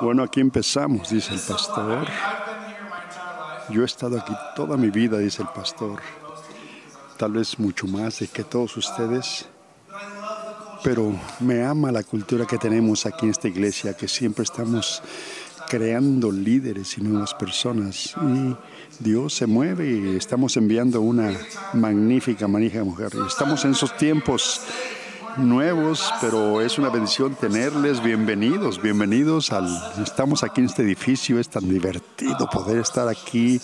Bueno, aquí empezamos, dice el pastor. Yo he estado aquí toda mi vida, dice el pastor. Tal vez mucho más de que todos ustedes. Pero me ama la cultura que tenemos aquí en esta iglesia, que siempre estamos creando líderes y nuevas personas. Y Dios se mueve y estamos enviando una magnífica mujer. Y estamos en esos tiempos nuevos, pero es una bendición tenerles. Bienvenidos. Estamos aquí en este edificio. Es tan divertido poder estar aquí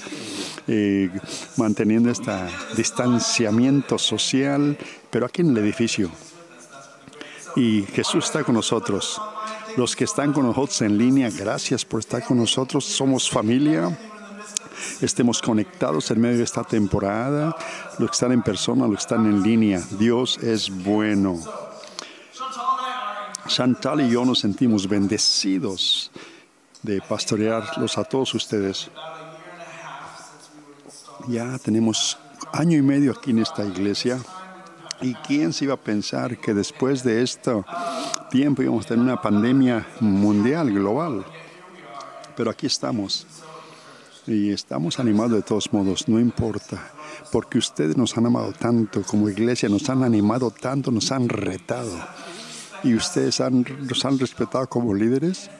manteniendo este distanciamiento social, pero aquí en el edificio. Y Jesús está con nosotros. Los que están con nosotros en línea, gracias por estar con nosotros. Somos familia. Estemos conectados en medio de esta temporada. Los que están en persona, los que están en línea. Dios es bueno. Chantal y yo nos sentimos bendecidos de pastorearlos a todos ustedes. Ya tenemos 1 año y medio aquí en esta iglesia. ¿Y quién se iba a pensar que después de este tiempo íbamos a tener una pandemia mundial, global? Pero aquí estamos. Y estamos animados de todos modos, no importa. Porque ustedes nos han amado tanto como iglesia, nos han animado tanto, nos han retado. Y ustedes nos han respetado como líderes.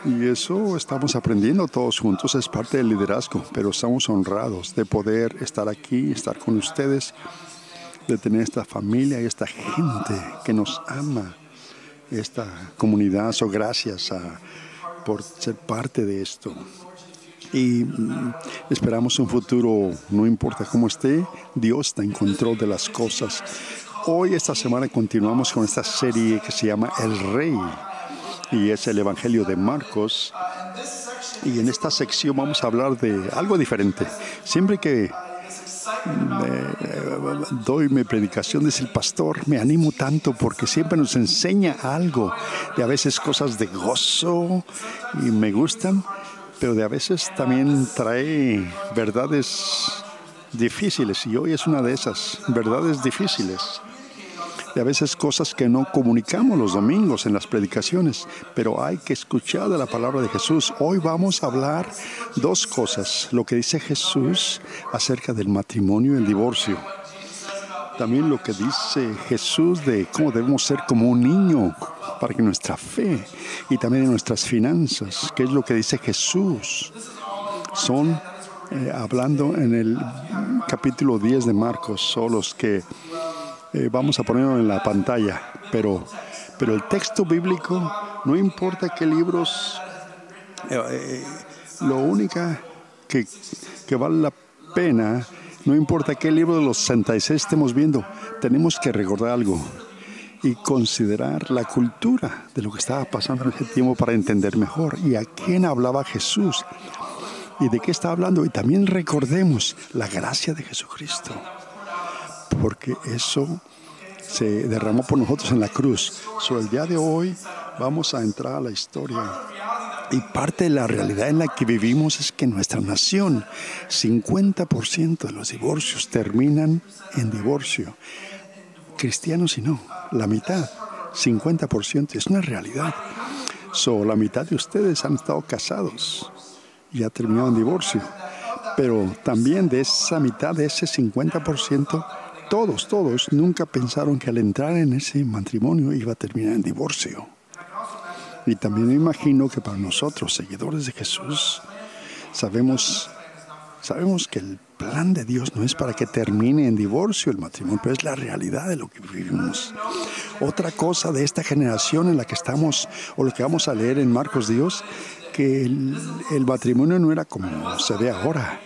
Y eso estamos aprendiendo todos juntos, es parte del liderazgo. Pero estamos honrados de poder estar aquí, estar con ustedes, de tener esta familia y esta gente que nos ama, esta comunidad. Gracias por ser parte de esto. Y esperamos un futuro, no importa cómo esté, Dios está en control de las cosas. Hoy, esta semana, continuamos con esta serie que se llama El Rey, y es el Evangelio de Marcos. Y en esta sección vamos a hablar de algo diferente. Siempre que doy mi predicación, dice el pastor, me animo tanto porque siempre nos enseña algo, de a veces cosas de gozo y me gustan, pero de a veces también trae verdades difíciles, y hoy es una de esas verdades difíciles. De a veces cosas que no comunicamos los domingos en las predicaciones, pero hay que escuchar de la palabra de Jesús. Hoy vamos a hablar 2 cosas: lo que dice Jesús acerca del matrimonio y el divorcio. También lo que dice Jesús de cómo debemos ser como un niño para que nuestra fe, y también en nuestras finanzas, qué es lo que dice Jesús. Son hablando en el capítulo 10 de Marcos, son los que vamos a ponerlo en la pantalla, pero el texto bíblico, no importa qué libros, lo único que vale la pena, no importa qué libro de los 66 estemos viendo, tenemos que recordar algo y considerar la cultura de lo que estaba pasando en ese tiempo para entender mejor y a quién hablaba Jesús y de qué estaba hablando. Y también recordemos la gracia de Jesucristo, porque eso se derramó por nosotros en la cruz. Sobre el día de hoy vamos a entrar a la historia. Y parte de la realidad en la que vivimos es que en nuestra nación 50% de los divorcios terminan en divorcio. Cristianos y no, la mitad, 50%, es una realidad. La mitad de ustedes han estado casados y ha terminado en divorcio. Pero también de esa mitad, de ese 50%, todos nunca pensaron que al entrar en ese matrimonio iba a terminar en divorcio. Y también me imagino que para nosotros, seguidores de Jesús, sabemos que el plan de Dios no es para que termine en divorcio el matrimonio, pero es la realidad de lo que vivimos. Otra cosa de esta generación en la que estamos, o lo que vamos a leer en Marcos Dios, que el matrimonio no era como se ve ahora.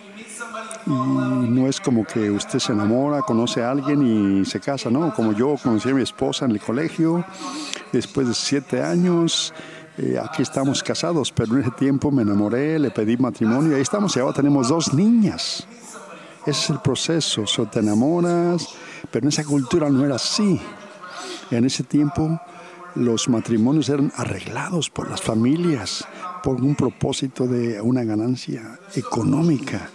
Y no es como que usted se enamora, conoce a alguien y se casa, ¿no? Como yo conocí a mi esposa en el colegio, después de 7 años, aquí estamos casados, pero en ese tiempo me enamoré, le pedí matrimonio, y ahí estamos, y ahora tenemos 2 niñas. Ese es el proceso, te enamoras, pero en esa cultura no era así. En ese tiempo los matrimonios eran arreglados por las familias, por un propósito de una ganancia económica.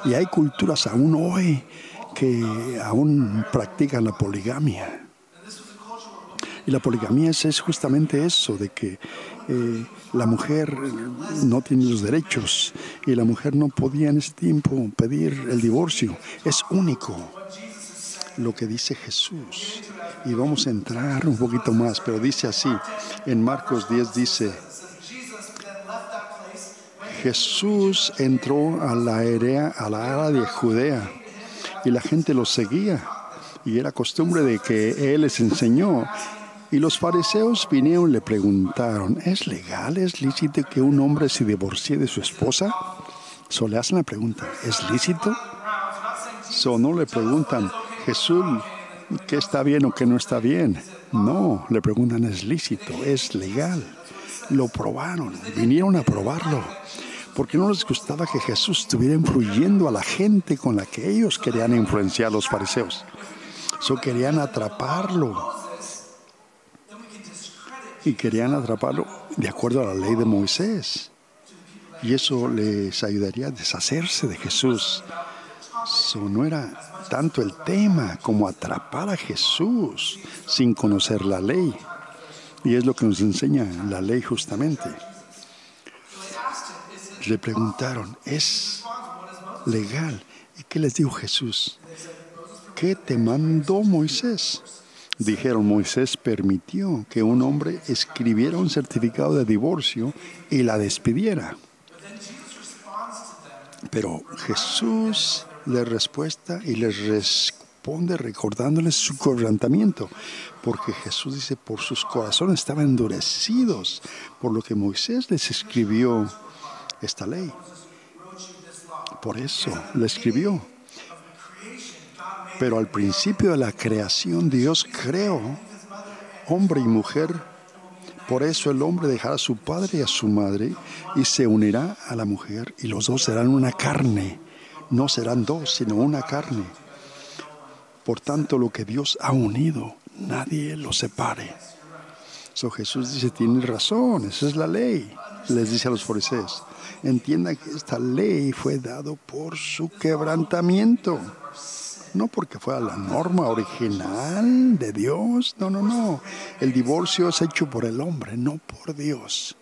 Y hay culturas aún hoy que aún practican la poligamia. Y la poligamia es justamente eso, de que la mujer no tiene los derechos y la mujer no podía en ese tiempo pedir el divorcio. Es único lo que dice Jesús. Y vamos a entrar un poquito más, pero dice así, en Marcos 10 dice, Jesús entró a la área de Judea y la gente lo seguía. Y era costumbre de que Él les enseñó. Y los fariseos vinieron y le preguntaron, ¿es legal, es lícito que un hombre se divorcie de su esposa? Le hacen la pregunta, ¿es lícito? No le preguntan, Jesús, ¿qué está bien o qué no está bien? No, le preguntan, ¿es lícito? ¿Es legal? Lo probaron, vinieron a probarlo, porque no les gustaba que Jesús estuviera influyendo a la gente con la que ellos querían influenciar a los fariseos. Querían atraparlo. Y querían atraparlo de acuerdo a la ley de Moisés. Y eso les ayudaría a deshacerse de Jesús. No era tanto el tema como atrapar a Jesús sin conocer la ley. Y es lo que nos enseña la ley justamente. Le preguntaron, ¿es legal? ¿Y qué les dijo Jesús? ¿Qué te mandó Moisés? Dijeron, Moisés permitió que un hombre escribiera un certificado de divorcio y la despidiera. Pero Jesús les responde recordándoles su quebrantamiento, porque Jesús dice, por sus corazones estaban endurecidos, por lo que Moisés les escribió esta ley. Por eso la escribió. Pero al principio de la creación, Dios creó hombre y mujer. Por eso el hombre dejará a su padre y a su madre y se unirá a la mujer. Y los dos serán una carne. No serán dos, sino una carne. Por tanto, lo que Dios ha unido, nadie lo separe. Jesús dice, tiene razón, esa es la ley. Les dice a los fariseos, entiendan que esta ley fue dada por su quebrantamiento. No porque fuera la norma original de Dios. No. El divorcio es hecho por el hombre, no por Dios.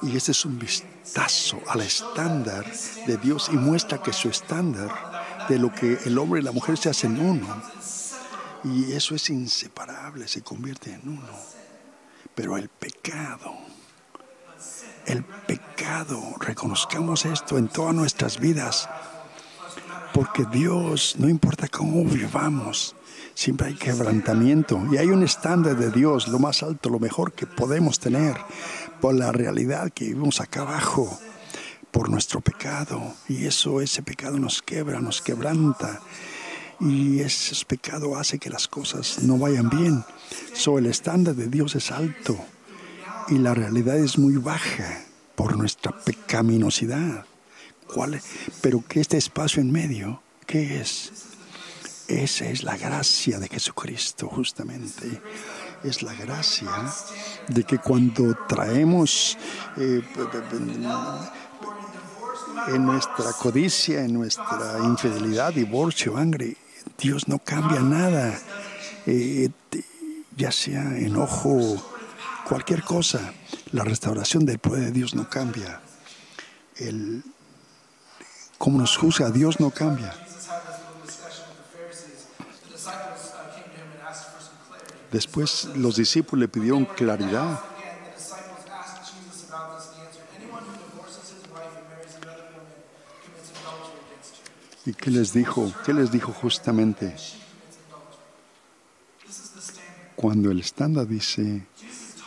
Y este es un vistazo al estándar de Dios y muestra que su estándar de lo que el hombre y la mujer se hacen uno. Y eso es inseparable, se convierte en uno. Pero el pecado, reconozcamos esto en todas nuestras vidas. Porque Dios, no importa cómo vivamos, siempre hay quebrantamiento. Y hay un estándar de Dios, lo más alto, lo mejor que podemos tener, por la realidad que vivimos acá abajo, por nuestro pecado. Y ese pecado nos quebra, nos quebranta. Y ese pecado hace que las cosas no vayan bien. El estándar de Dios es alto. Y la realidad es muy baja por nuestra pecaminosidad. Pero que este espacio en medio, ¿qué es? Esa es la gracia de Jesucristo, justamente. Es la gracia de que cuando traemos en nuestra codicia, en nuestra infidelidad, divorcio, hambre, Dios no cambia nada. Ya sea enojo, cualquier cosa, la restauración del poder de Dios no cambia. Cómo nos juzga Dios no cambia. Después los discípulos le pidieron claridad. ¿Y qué les dijo? ¿Qué les dijo justamente? Cuando el estándar dice,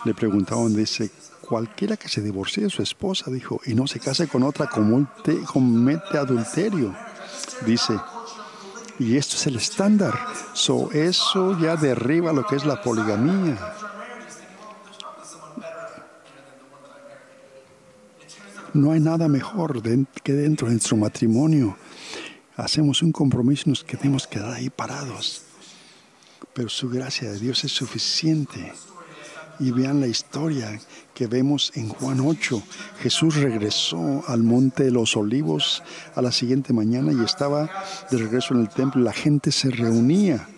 le preguntaban, dice, cualquiera que se divorcie de su esposa, dijo, y no se case con otra, comete adulterio. Dice, y esto es el estándar. Eso ya derriba lo que es la poligamía. No hay nada mejor que dentro de nuestro matrimonio. Hacemos un compromiso y nos quedemos quedar ahí parados. Pero su gracia de Dios es suficiente. Y vean la historia que vemos en Juan 8. Jesús regresó al Monte de los Olivos a la siguiente mañana y estaba de regreso en el templo. La gente se reunía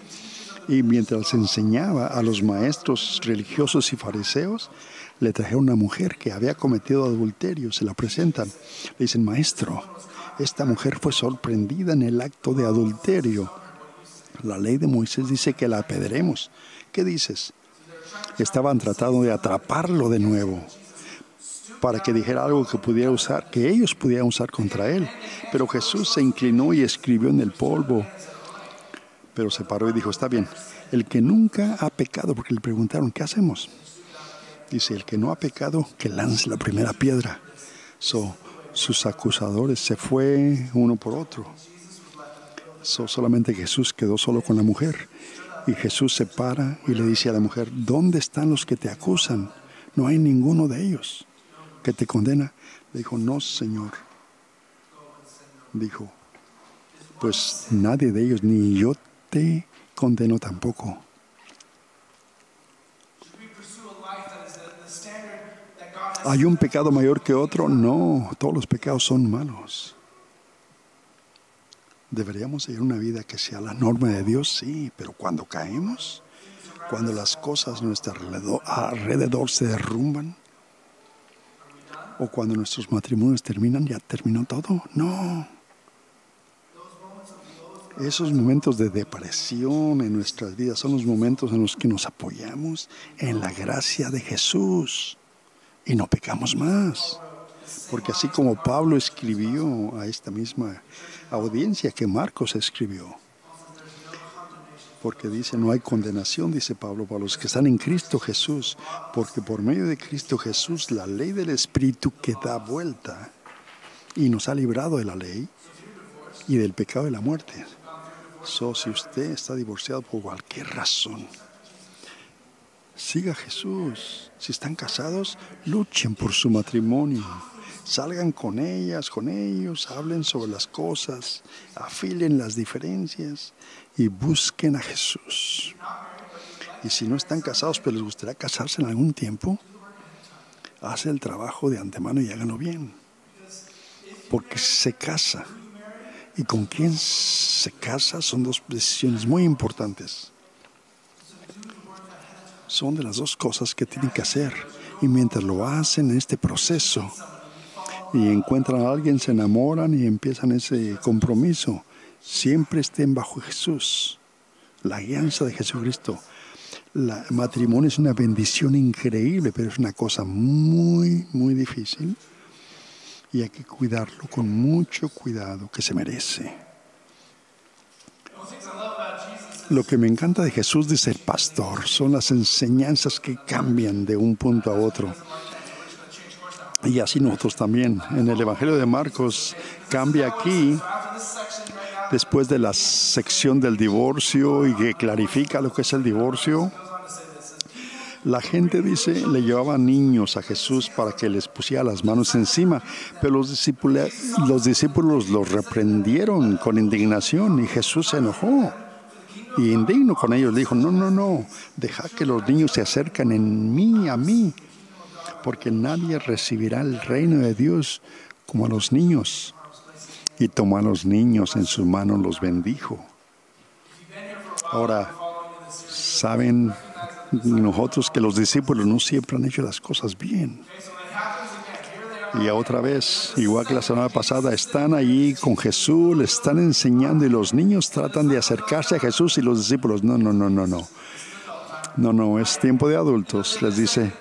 y mientras enseñaba a los maestros religiosos y fariseos, le trajeron una mujer que había cometido adulterio. Se la presentan. Le dicen, maestro, esta mujer fue sorprendida en el acto de adulterio. La ley de Moisés dice que la apedremos. ¿Qué dices? Estaban tratando de atraparlo de nuevo para que dijera algo que pudiera usar, que ellos pudieran usar contra él. Pero Jesús se inclinó y escribió en el polvo. Pero se paró y dijo, está bien, el que nunca ha pecado, porque le preguntaron, ¿qué hacemos? Dice, el que no ha pecado, que lance la primera piedra. Sus acusadores se fue uno por otro. Solamente Jesús quedó solo con la mujer. Y Jesús se para y le dice a la mujer, ¿dónde están los que te acusan? No hay ninguno de ellos que te condena. Le dijo, no, Señor. Dijo, pues nadie de ellos, ni yo te condeno tampoco. ¿Hay un pecado mayor que otro? No, todos los pecados son malos. ¿Deberíamos seguir una vida que sea la norma de Dios? Sí, pero cuando caemos, cuando las cosas a nuestro alrededor se derrumban, o cuando nuestros matrimonios terminan, ¿ya terminó todo? No. Esos momentos de depresión en nuestras vidas son los momentos en los que nos apoyamos en la gracia de Jesús y no pecamos más. Porque así como Pablo escribió a esta misma audiencia que Marcos escribió, porque dice, no hay condenación, dice Pablo, para los que están en Cristo Jesús, porque por medio de Cristo Jesús, la ley del Espíritu que da vuelta y nos ha librado de la ley y del pecado de la muerte. Si usted está divorciado por cualquier razón, siga a Jesús. Si están casados, luchen por su matrimonio. Salgan con ellas, con ellos, hablen sobre las cosas, afilen las diferencias y busquen a Jesús. Y si no están casados, pero les gustaría casarse en algún tiempo, hace el trabajo de antemano y háganlo bien. Porque si se casa y con quién se casa son dos decisiones muy importantes. Son de las dos cosas que tienen que hacer. Y mientras lo hacen en este proceso y encuentran a alguien, se enamoran y empiezan ese compromiso, siempre estén bajo Jesús, la guianza de Jesucristo. El matrimonio es una bendición increíble, pero es una cosa muy, muy difícil. Y hay que cuidarlo con mucho cuidado que se merece. Lo que me encanta de Jesús, dice el pastor, son las enseñanzas que cambian de un punto a otro. Y así nosotros también. En el Evangelio de Marcos cambia aquí, después de la sección del divorcio y que clarifica lo que es el divorcio. La gente dice, le llevaban niños a Jesús para que les pusiera las manos encima, pero los discípulos los reprendieron con indignación y Jesús se enojó. Y indigno con ellos dijo, no, deja que los niños se acerquen a mí, porque nadie recibirá el reino de Dios como a los niños. Y tomó a los niños en sus manos, los bendijo. Ahora, saben nosotros que los discípulos no siempre han hecho las cosas bien. Y otra vez, igual que la semana pasada, están allí con Jesús, le están enseñando y los niños tratan de acercarse a Jesús y los discípulos, no, es tiempo de adultos, les dice.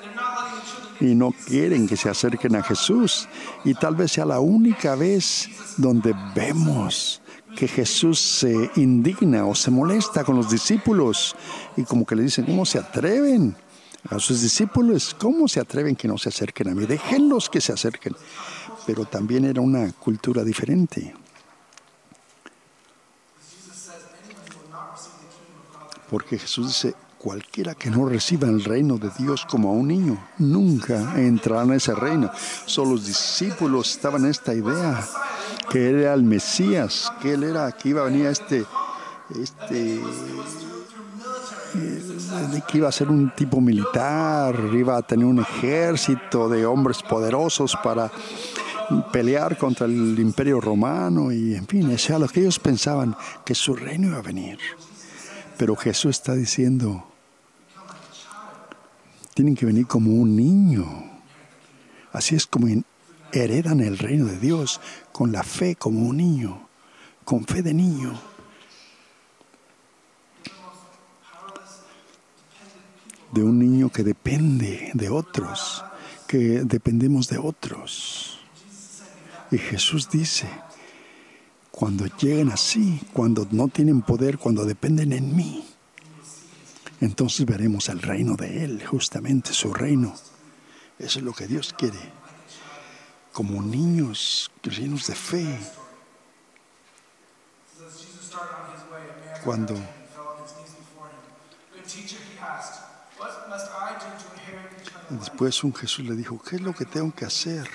Y no quieren que se acerquen a Jesús. Y tal vez sea la única vez donde vemos que Jesús se indigna o se molesta con los discípulos. Y como que le dicen, ¿cómo se atreven? A sus discípulos, ¿cómo se atreven que no se acerquen a mí? Déjenlos que se acerquen. Pero también era una cultura diferente. Porque Jesús dice, cualquiera que no reciba el reino de Dios como a un niño, nunca entrará en ese reino. Solo los discípulos estaban en esta idea, que Él era el Mesías, que Él era, que iba a venir que iba a ser un tipo militar, iba a tener un ejército de hombres poderosos para pelear contra el Imperio Romano y, en fin, eso era lo que ellos pensaban, que su reino iba a venir. Pero Jesús está diciendo tienen que venir como un niño. Así es como heredan el reino de Dios, con la fe como un niño, con fe de niño. De un niño que depende de otros, que dependemos de otros. Y Jesús dice, cuando lleguen así, cuando no tienen poder, cuando dependen en mí, entonces veremos el reino de Él, justamente su reino. Eso es lo que Dios quiere. Como niños llenos de fe. Cuando después un Jesús le dijo, ¿qué es lo que tengo que hacer?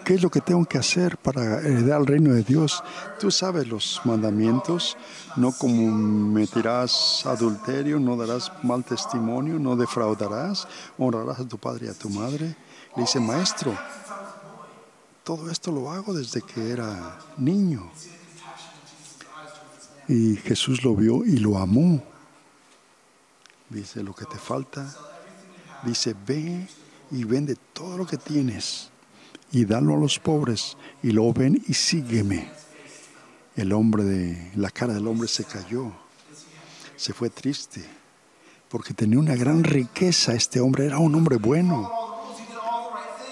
¿Qué es lo que tengo que hacer para heredar el reino de Dios? Tú sabes los mandamientos. No cometerás adulterio, no darás mal testimonio, no defraudarás, honrarás a tu padre y a tu madre. Le dice, maestro, todo esto lo hago desde que era niño. Y Jesús lo vio y lo amó. Dice, lo que te falta, dice, ve y vende todo lo que tienes y dalo a los pobres, y luego ven y sígueme. La cara del hombre se cayó, se fue triste, porque tenía una gran riqueza. Este hombre era un hombre bueno.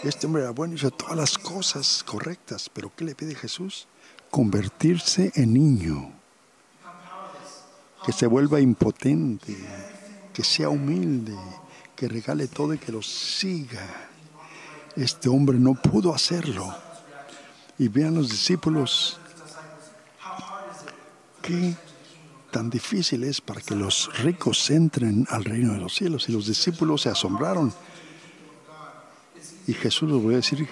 Este hombre era bueno y hizo todas las cosas correctas. Pero ¿qué le pide Jesús? Convertirse en niño, que se vuelva impotente, que sea humilde, que regale todo y que lo siga. Este hombre no pudo hacerlo. Y vean los discípulos, qué tan difícil es para que los ricos entren al reino de los cielos. Y los discípulos se asombraron. Y Jesús les voy a decir,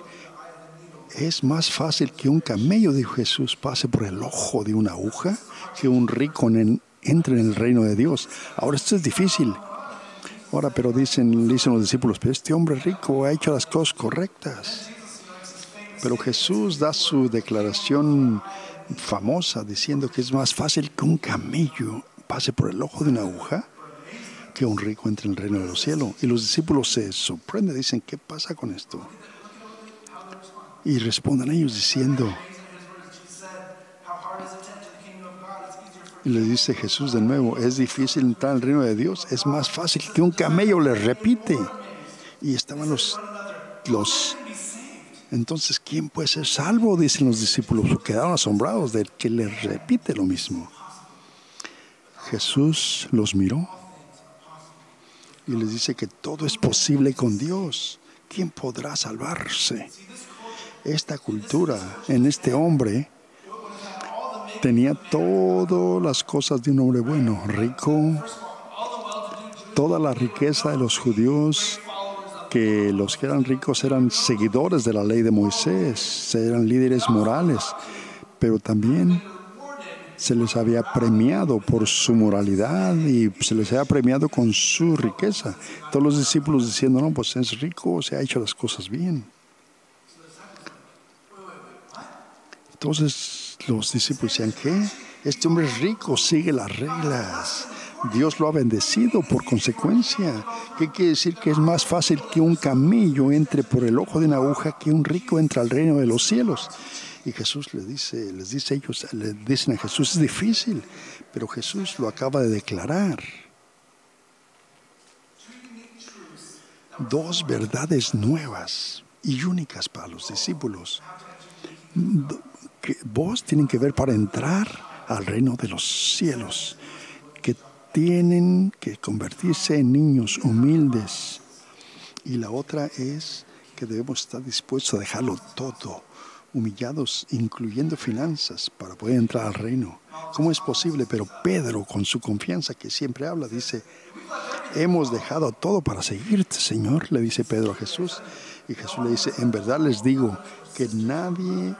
es más fácil que un camello, dijo Jesús, pase por el ojo de una aguja, que un rico entre en el reino de Dios. Ahora esto es difícil. Ahora, pero dicen los discípulos, pero este hombre rico ha hecho las cosas correctas. Pero Jesús da su declaración famosa diciendo que es más fácil que un camello pase por el ojo de una aguja que un rico entre en el reino de los cielos. Y los discípulos se sorprenden, dicen, ¿qué pasa con esto? Y responden ellos diciendo, y le dice Jesús de nuevo, es difícil entrar al reino de Dios, es más fácil que un camello, les repite. Y estaban entonces, ¿quién puede ser salvo? Dicen los discípulos, quedaron asombrados de que les repite lo mismo. Jesús los miró y les dice que todo es posible con Dios. ¿Quién podrá salvarse? Esta cultura en este hombre tenía todas las cosas de un hombre bueno, rico, toda la riqueza de los judíos, que los que eran ricos eran seguidores de la ley de Moisés, eran líderes morales, pero también se les había premiado por su moralidad y se les había premiado con su riqueza. Todos los discípulos diciendo, no, pues es rico, se ha hecho las cosas bien. Entonces los discípulos decían, ¿qué? Este hombre es rico, sigue las reglas. Dios lo ha bendecido por consecuencia. ¿Qué quiere decir? Que es más fácil que un camello entre por el ojo de una aguja que un rico entre al reino de los cielos. Y Jesús les dicen a Jesús, es difícil, pero Jesús lo acaba de declarar. Dos verdades nuevas y únicas para los discípulos. Que vos tienen que ver para entrar al reino de los cielos, que tienen que convertirse en niños humildes. Y la otra es que debemos estar dispuestos a dejarlo todo, humillados, incluyendo finanzas, para poder entrar al reino. ¿Cómo es posible? Pero Pedro, con su confianza que siempre habla, dice, hemos dejado todo para seguirte, Señor, le dice Pedro a Jesús. Y Jesús le dice, en verdad les digo que nadie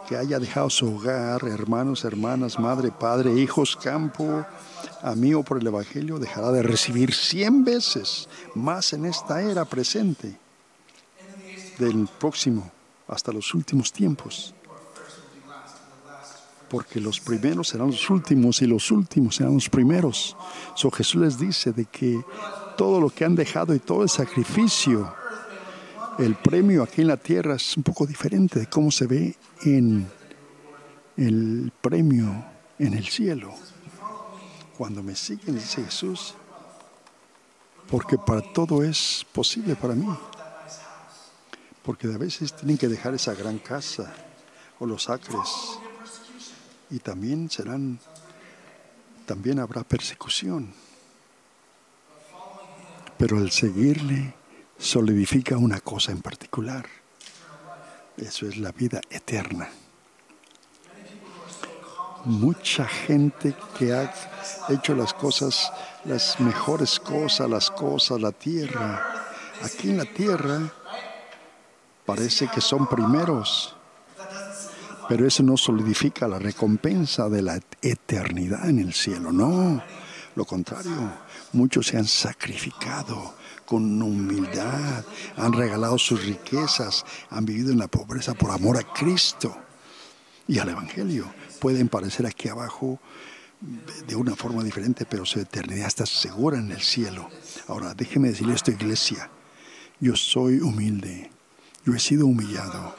que haya dejado su hogar, hermanos, hermanas, madre, padre, hijos, campo, amigo por el Evangelio, dejará de recibir 100 veces más en esta era presente del próximo hasta los últimos tiempos. Porque los primeros serán los últimos y los últimos serán los primeros. So Jesús les dice de que todo lo que han dejado y todo el sacrificio. El premio aquí en la tierra es un poco diferente de cómo se ve en el premio en el cielo. Cuando me siguen, dice Jesús, porque para todo es posible para mí. Porque a veces tienen que dejar esa gran casa o los acres. Y también habrá persecución. Pero el seguirle solidifica una cosa en particular. Eso es la vida eterna. Mucha gente que ha hecho las cosas, las mejores cosas, la tierra. Aquí en la tierra parece que son primeros, pero eso no solidifica la recompensa de la eternidad en el cielo. No, lo contrario, muchos se han sacrificado con humildad, han regalado sus riquezas, han vivido en la pobreza por amor a Cristo y al Evangelio. Pueden parecer aquí abajo de una forma diferente, pero su eternidad está segura en el cielo. Ahora, déjeme decirle esto, iglesia. Yo soy humilde. Yo he sido humillado.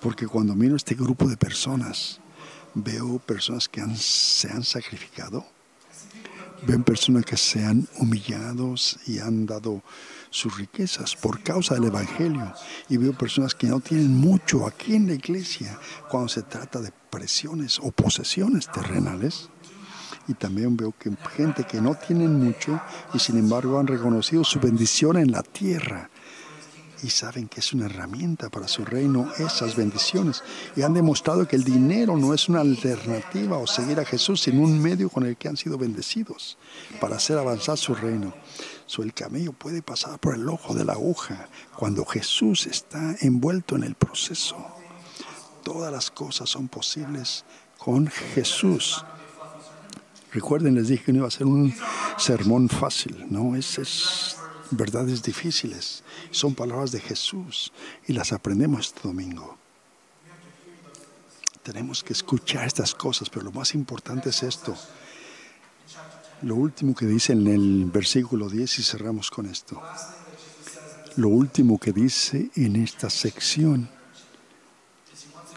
Porque cuando miro este grupo de personas, veo personas que se han sacrificado. Ven personas que se han humillado y han dado sus riquezas por causa del Evangelio. Y veo personas que no tienen mucho aquí en la iglesia cuando se trata de presiones o posesiones terrenales. Y también veo que gente que no tienen mucho y sin embargo han reconocido su bendición en la tierra. Y saben que es una herramienta para su reino esas bendiciones. Y han demostrado que el dinero no es una alternativa o seguir a Jesús, sino un medio con el que han sido bendecidos para hacer avanzar su reino. El camello puede pasar por el ojo de la aguja cuando Jesús está envuelto en el proceso. Todas las cosas son posibles con Jesús. Recuerden, les dije que no iba a ser un sermón fácil, ¿no? Es verdades difíciles. Son palabras de Jesús y las aprendemos este domingo. Tenemos que escuchar estas cosas, pero lo más importante es esto. Lo último que dice en el versículo 10, y cerramos con esto. Lo último que dice en esta sección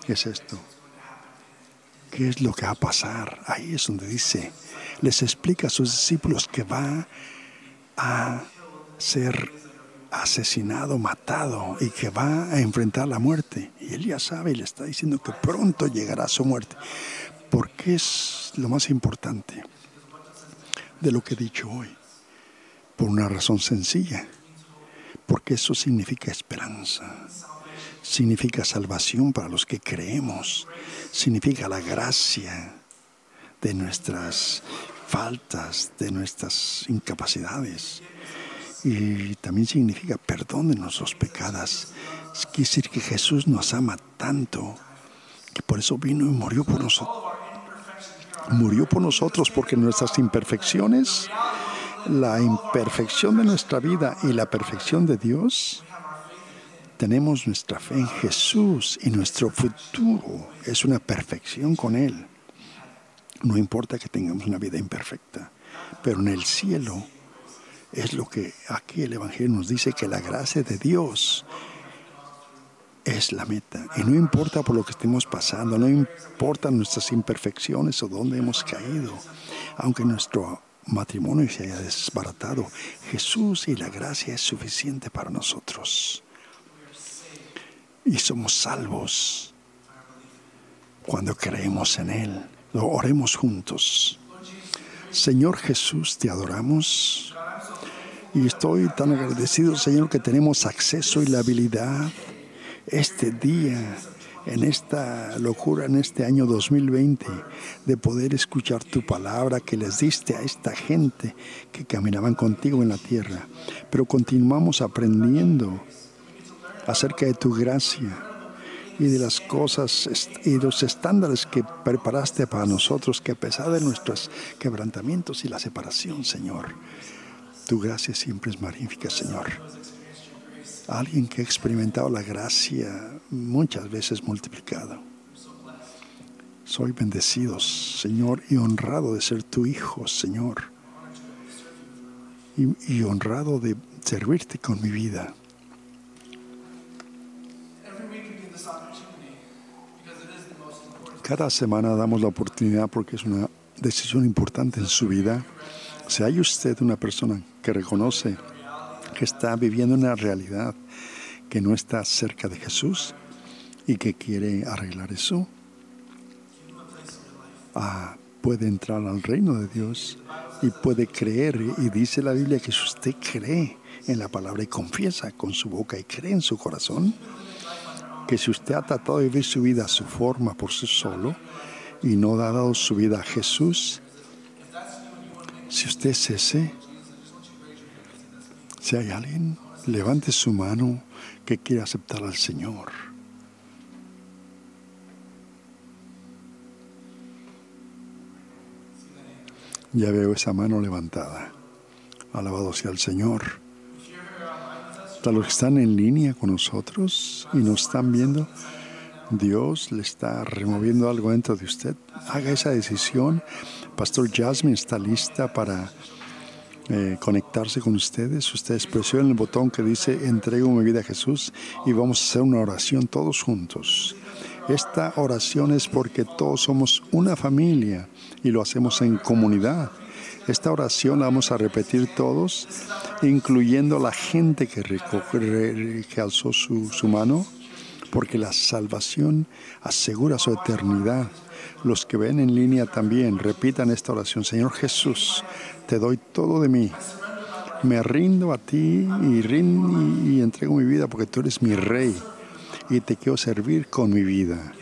es esto. ¿Qué es lo que va a pasar? Ahí es donde dice, les explica a sus discípulos que va a ser asesinado, matado y que va a enfrentar la muerte. Y él ya sabe y le está diciendo que pronto llegará su muerte. Porque es lo más importante de lo que he dicho hoy. Por una razón sencilla. Porque eso significa esperanza. Significa salvación para los que creemos. Significa la gracia de nuestras faltas, de nuestras incapacidades. Y también significa perdón de nuestros pecados. Quiere decir que Jesús nos ama tanto que por eso vino y murió por nosotros. Murió por nosotros porque nuestras imperfecciones, la imperfección de nuestra vida y la perfección de Dios, tenemos nuestra fe en Jesús y nuestro futuro es una perfección con Él. No importa que tengamos una vida imperfecta, pero en el cielo es lo que aquí el Evangelio nos dice, que la gracia de Dios es la meta. Y no importa por lo que estemos pasando, no importa nuestras imperfecciones o dónde hemos caído, aunque nuestro matrimonio se haya desbaratado, Jesús y la gracia es suficiente para nosotros. Y somos salvos cuando creemos en Él. Oremos juntos. Señor Jesús, te adoramos. Y estoy tan agradecido, Señor, que tenemos acceso y la habilidad este día, en esta locura, en este año 2020, de poder escuchar tu palabra que les diste a esta gente que caminaban contigo en la tierra. Pero continuamos aprendiendo acerca de tu gracia y de las cosas y los estándares que preparaste para nosotros, que a pesar de nuestros quebrantamientos y la separación, Señor, tu gracia siempre es magnífica, Señor. Alguien que ha experimentado la gracia muchas veces multiplicada. Soy bendecido, Señor, y honrado de ser tu hijo, Señor. y honrado de servirte con mi vida. Cada semana damos la oportunidad porque es una decisión importante en su vida. Si hay usted una persona que reconoce que está viviendo una realidad que no está cerca de Jesús y que quiere arreglar eso, puede entrar al reino de Dios y puede creer. Y dice la Biblia que si usted cree en la palabra y confiesa con su boca y cree en su corazón, que si usted ha tratado de vivir su vida a su forma por sí solo y no ha dado su vida a Jesús, si usted es ese, si hay alguien, levante su mano que quiere aceptar al Señor. Ya veo esa mano levantada. Alabado sea el Señor. Para los que están en línea con nosotros y nos están viendo, Dios le está removiendo algo dentro de usted. Haga esa decisión. Pastor Jasmine está lista para conectarse con ustedes. Ustedes presionen el botón que dice entrego mi vida a Jesús y vamos a hacer una oración todos juntos. Esta oración es porque todos somos una familia y lo hacemos en comunidad. Esta oración la vamos a repetir todos, incluyendo la gente que alzó su mano, porque la salvación asegura su eternidad. Los que ven en línea también repitan esta oración. Señor Jesús, te doy todo de mí. Me rindo a ti y entrego mi vida porque tú eres mi Rey y te quiero servir con mi vida.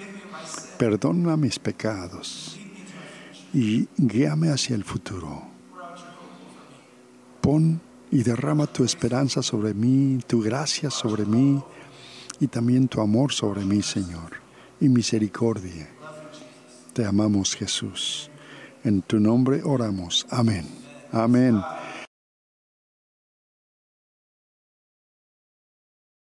Perdona mis pecados y guíame hacia el futuro. Pon y derrama tu esperanza sobre mí, tu gracia sobre mí y también tu amor sobre mí, Señor, y misericordia. Te amamos, Jesús. En tu nombre oramos. Amén. Amén.